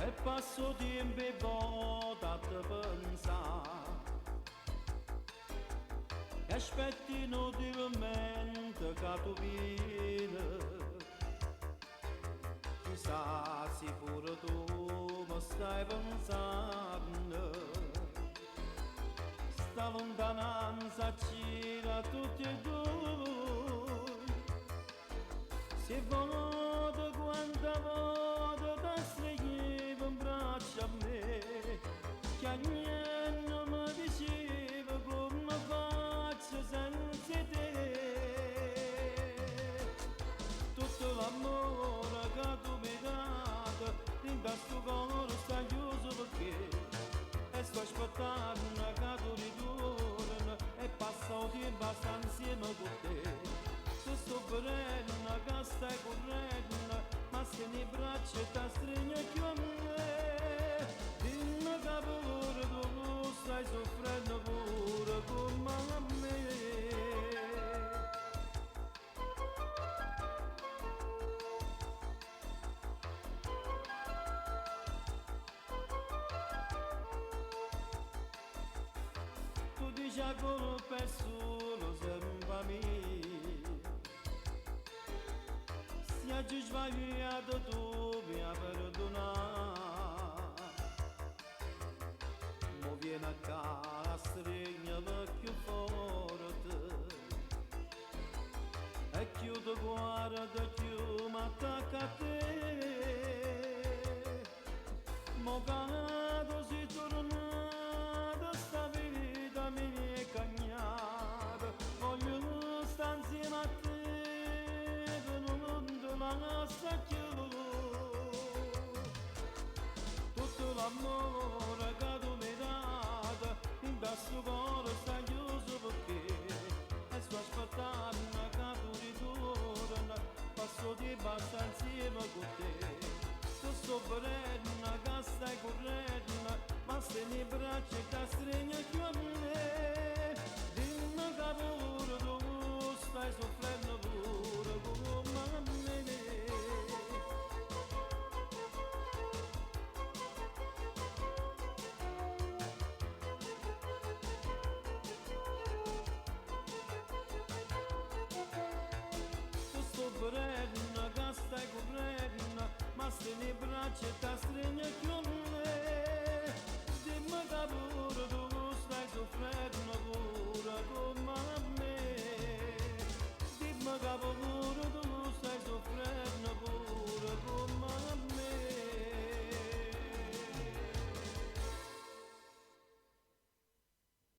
e passo tempo e volta a te pensare e aspetti inutilmente che tu vieni. Chissà se pure tu mi stai pensando, sta lontananza gira tutti e due. Se volete quanta volta ti stringevo in braccio a me, che niente mi diceva come faccio senza te. Tutto l'amore che tu mi hai dato in questo cuore sta chiuso perché e sto aspettando che tu ritorni e passa il tempo sta insieme con te. Tu sto venendo che stai correndo ma se nei braccia ti stringi più a me. Dimmi che pure tu stai soffrendo pure come a me. Dice a colpa è solo sempre mia, se oggi sbagliato tu mi hai perdonato, mo vieni a casa stringermi più forte e chiudo guarda più mi attacca a te, mo canato si tornato sta vita mi è cagnata, voglio stare insieme a te per un mondo ma sta più. Tutto l'amore che tu mi hai dato in questo cuore sta chiuso perché e sto aspettando che tu ritorni, passo di basta insieme con te. Tu sto venendo che stai correndo ma se nei braccia ti stringi più a me. Dimmi che pure tu stai soffrendo pure come a me. Tu sto venendo che stai correndo ma se nei braccia ti stringi più a me.